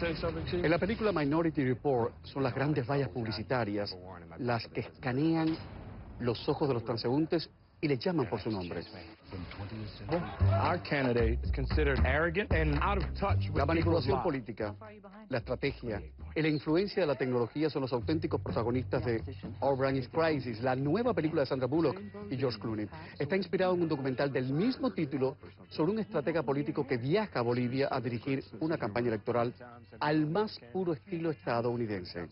En la película Minority Report son las grandes vallas publicitarias las que escanean los ojos de los transeúntes y les llaman por su nombre. La manipulación política, la estrategia y la influencia de la tecnología son los auténticos protagonistas de Our Brand is Crisis, la nueva película de Sandra Bullock y George Clooney. Está inspirado en un documental del mismo título sobre un estratega político que viaja a Bolivia a dirigir una campaña electoral al más puro estilo estadounidense.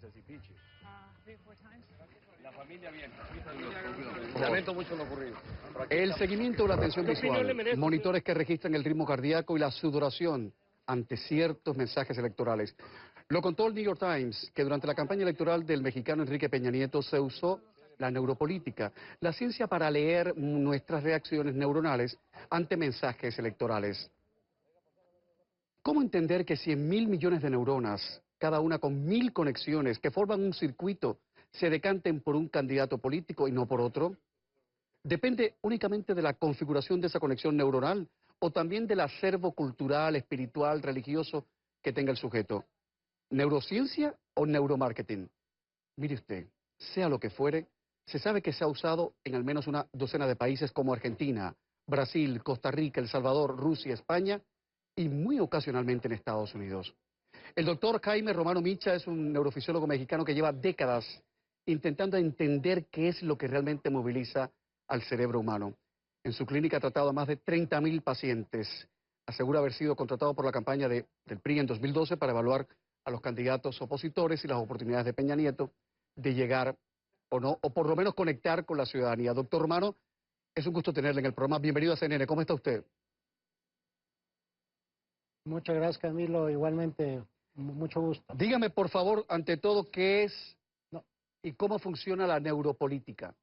Lamento mucho lo ocurrido. El seguimiento de la atención visual, monitores que registran el ritmo cardíaco y la sudoración ante ciertos mensajes electorales. Lo contó el New York Times, que durante la campaña electoral del mexicano Enrique Peña Nieto se usó la neuropolítica, la ciencia para leer nuestras reacciones neuronales ante mensajes electorales. ¿Cómo entender que 100.000 millones de neuronas, cada una con 1.000 conexiones que forman un circuito, se decanten por un candidato político y no por otro? ¿Depende únicamente de la configuración de esa conexión neuronal o también del acervo cultural, espiritual, religioso que tenga el sujeto? ¿Neurociencia o neuromarketing? Mire usted, sea lo que fuere, se sabe que se ha usado en al menos una docena de países como Argentina, Brasil, Costa Rica, El Salvador, Rusia, España y muy ocasionalmente en Estados Unidos. El doctor Jaime Romano Micha es un neurofisiólogo mexicano que lleva décadas intentando entender qué es lo que realmente moviliza al cerebro humano. En su clínica ha tratado a más de 30.000 pacientes. Asegura haber sido contratado por la campaña del PRI en 2012 para evaluar a los candidatos opositores y las oportunidades de Peña Nieto de llegar o no, o por lo menos conectar con la ciudadanía. Doctor Romano, es un gusto tenerle en el programa. Bienvenido a CNN. ¿Cómo está usted? Muchas gracias, Camilo. Igualmente, mucho gusto. Dígame, por favor, ante todo, ¿qué es y cómo funciona la neuropolítica?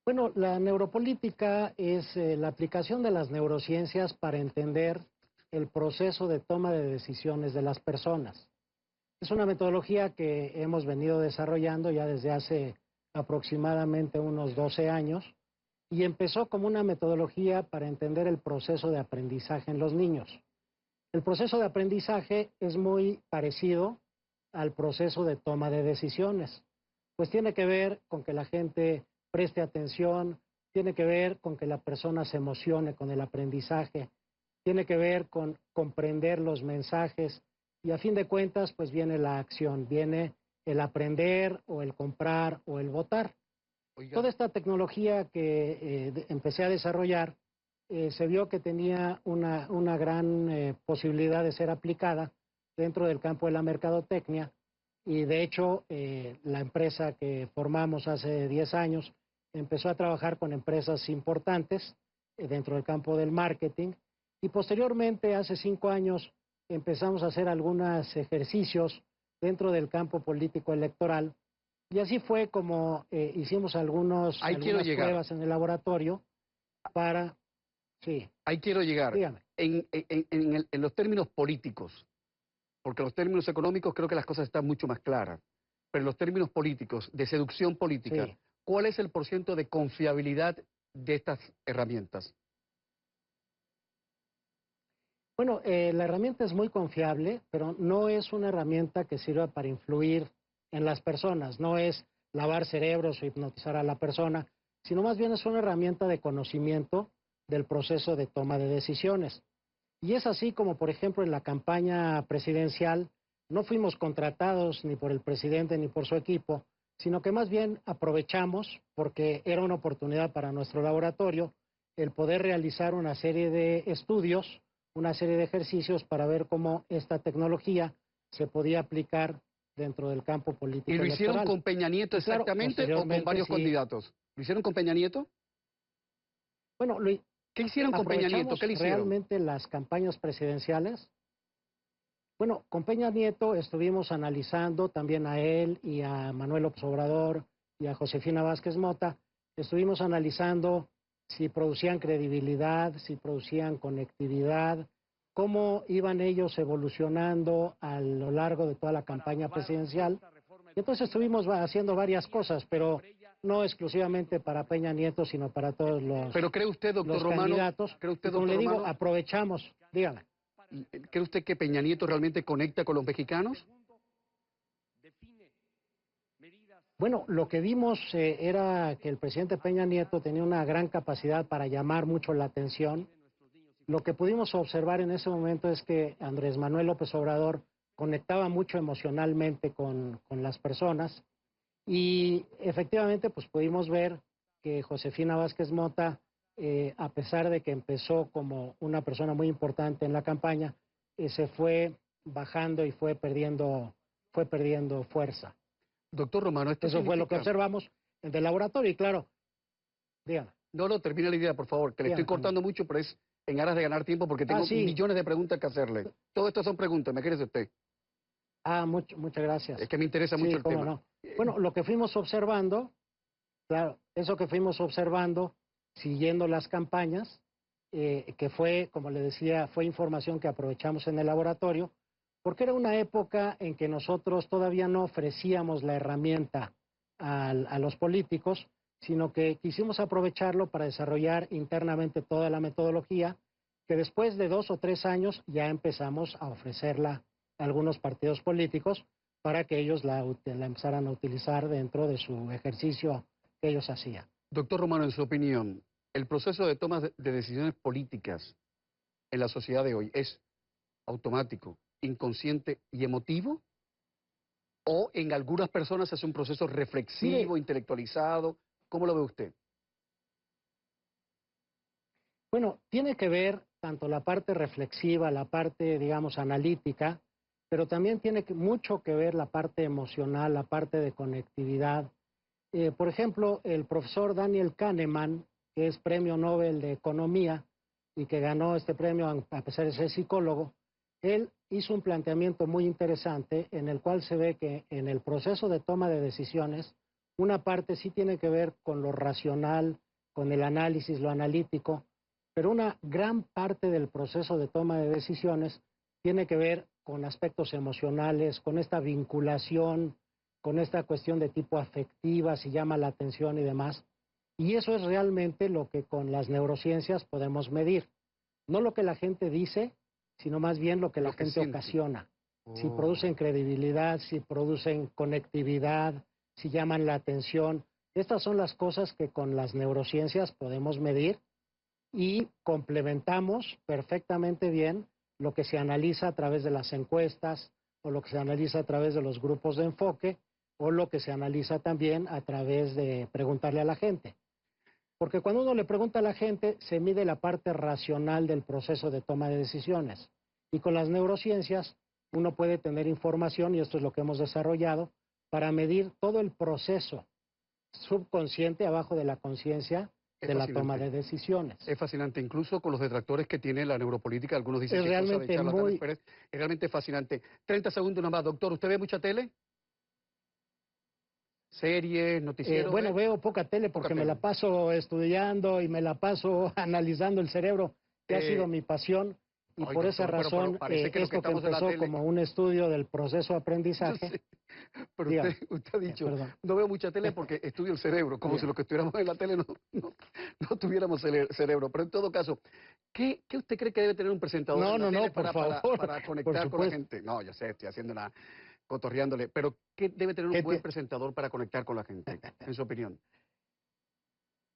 Bueno, la neuropolítica es la aplicación de las neurociencias para entender el proceso de toma de decisiones de las personas. Es una metodología que hemos venido desarrollando ya desde hace aproximadamente unos 12 años y empezó como una metodología para entender el proceso de aprendizaje en los niños. El proceso de aprendizaje es muy parecido al proceso de toma de decisiones, pues tiene que ver con que la gente preste atención, tiene que ver con que la persona se emocione con el aprendizaje, tiene que ver con comprender los mensajes y a fin de cuentas pues viene la acción, viene el aprender o el comprar o el votar. Oiga. Toda esta tecnología que empecé a desarrollar se vio que tenía una gran posibilidad de ser aplicada dentro del campo de la mercadotecnia y de hecho la empresa que formamos hace 10 años empezó a trabajar con empresas importantes dentro del campo del marketing y posteriormente hace 5 años empezamos a hacer algunos ejercicios dentro del campo político electoral y así fue como hicimos algunas pruebas en el laboratorio para... Sí. Ahí quiero llegar. Dígame. En los términos políticos, porque en los términos económicos creo que las cosas están mucho más claras, pero en los términos políticos, de seducción política, sí. ¿Cuál es el porcentaje de confiabilidad de estas herramientas? Bueno, la herramienta es muy confiable, pero no es una herramienta que sirva para influir en las personas, no es lavar cerebros o hipnotizar a la persona, sino más bien es una herramienta de conocimiento del proceso de toma de decisiones. Y es así como, por ejemplo, en la campaña presidencial no fuimos contratados ni por el presidente ni por su equipo, sino que más bien aprovechamos, porque era una oportunidad para nuestro laboratorio, el poder realizar una serie de estudios, una serie de ejercicios para ver cómo esta tecnología se podía aplicar dentro del campo político electoral. ¿Y lo hicieron con Peña Nieto exactamente o con varios candidatos? ¿Lo hicieron con Peña Nieto? Bueno, ¿qué hicieron con Peña Nieto? ¿Qué le hicieron? Realmente las campañas presidenciales. Bueno, con Peña Nieto estuvimos analizando también a él y a Manuel López Obrador y a Josefina Vázquez Mota. Estuvimos analizando si producían credibilidad, si producían conectividad, cómo iban ellos evolucionando a lo largo de toda la campaña presidencial. Y entonces estuvimos haciendo varias cosas, pero no exclusivamente para Peña Nieto, sino para todos los, ¿pero cree usted, doctor Romano, candidatos. ¿cree usted, como doctor le digo, Romano? aprovechamos, dígame. ¿Cree usted que Peña Nieto realmente conecta con los mexicanos? Bueno, lo que vimos era que el presidente Peña Nieto tenía una gran capacidad para llamar mucho la atención. Lo que pudimos observar en ese momento es que Andrés Manuel López Obrador conectaba mucho emocionalmente con las personas y efectivamente pues pudimos ver que Josefina Vázquez Mota, a pesar de que empezó como una persona muy importante en la campaña, se fue bajando y fue perdiendo fuerza. Doctor Romano, esto Eso significa... fue lo que observamos en el laboratorio y claro, dígame. No, termina la idea, por favor, que le estoy cortando mucho, pero es en aras de ganar tiempo porque tengo millones de preguntas que hacerle. Todo esto son preguntas, ¿me quiere usted? Muchas gracias. Es que me interesa mucho el tema. No. Bueno, lo que fuimos observando, claro, eso que fuimos observando, siguiendo las campañas, que fue, como le decía, fue información que aprovechamos en el laboratorio, porque era una época en que nosotros todavía no ofrecíamos la herramienta a los políticos, sino que quisimos aprovecharlo para desarrollar internamente toda la metodología, que después de 2 o 3 años ya empezamos a ofrecerla a algunos partidos políticos para que ellos la empezaran a utilizar dentro de su ejercicio que ellos hacían. Doctor Romano, en su opinión, ¿el proceso de toma de decisiones políticas en la sociedad de hoy es automático, inconsciente y emotivo? ¿O en algunas personas es un proceso reflexivo, intelectualizado? ¿Cómo lo ve usted? Bueno, tiene que ver tanto la parte reflexiva, la parte, digamos, analítica, pero también tiene mucho que ver la parte emocional, la parte de conectividad. Por ejemplo, el profesor Daniel Kahneman, que es premio Nobel de Economía y que ganó este premio a pesar de ser psicólogo, él hizo un planteamiento muy interesante en el cual se ve que en el proceso de toma de decisiones, una parte sí tiene que ver con lo racional, con el análisis, lo analítico, pero una gran parte del proceso de toma de decisiones tiene que ver con aspectos emocionales, con esta vinculación, con esta cuestión de tipo afectiva, si llama la atención y demás. Y eso es realmente lo que con las neurociencias podemos medir. No lo que la gente dice, sino más bien lo que la gente ocasiona. Si producen credibilidad, si producen conectividad, si llaman la atención. Estas son las cosas que con las neurociencias podemos medir y complementamos perfectamente bien lo que se analiza a través de las encuestas o lo que se analiza a través de los grupos de enfoque o lo que se analiza también a través de preguntarle a la gente. Porque cuando uno le pregunta a la gente, se mide la parte racional del proceso de toma de decisiones. Y con las neurociencias, uno puede tener información, y esto es lo que hemos desarrollado, para medir todo el proceso subconsciente abajo de la conciencia de la toma de decisiones. Es fascinante, incluso con los detractores que tiene la neuropolítica, algunos dicen es que es cosa de charlatanes, muy... pero es realmente fascinante. 30 segundos nada más, doctor, ¿usted ve mucha tele? ¿Series, noticieros? Bueno, veo poca tele porque me la paso estudiando y me la paso analizando el cerebro, que ha sido mi pasión. Y por esa razón, esto que empezó como un estudio del proceso de aprendizaje. Pero usted ha dicho, no veo mucha tele porque estudio el cerebro, como si los que estuviéramos en la tele no tuviéramos cerebro. Pero en todo caso, ¿qué usted cree que debe tener un presentador en la tele para conectar con la gente? No, yo sé, estoy haciendo una... cotorreándole, pero ¿qué debe tener un buen presentador para conectar con la gente, en su opinión?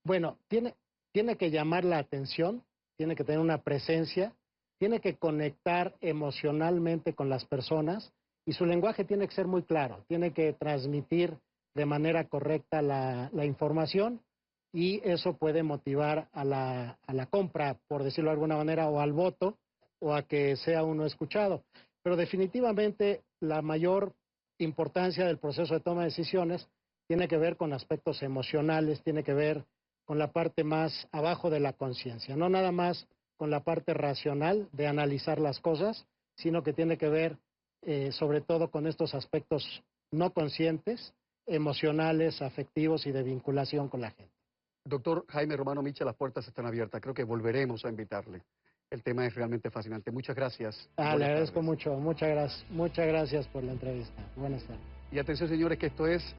Bueno, tiene que llamar la atención, tiene que tener una presencia, tiene que conectar emocionalmente con las personas y su lenguaje tiene que ser muy claro, tiene que transmitir de manera correcta la información y eso puede motivar a la compra, por decirlo de alguna manera, o al voto, o a que sea uno escuchado. Pero definitivamente la mayor importancia del proceso de toma de decisiones tiene que ver con aspectos emocionales, tiene que ver con la parte más abajo de la conciencia, no nada más con la parte racional de analizar las cosas, sino que tiene que ver sobre todo con estos aspectos no conscientes, emocionales, afectivos y de vinculación con la gente. Doctor Jaime Romano Micha, las puertas están abiertas, creo que volveremos a invitarle. El tema es realmente fascinante. Muchas gracias. Le agradezco mucho, muchas gracias por la entrevista. Buenas tardes. Y atención, señores, que esto es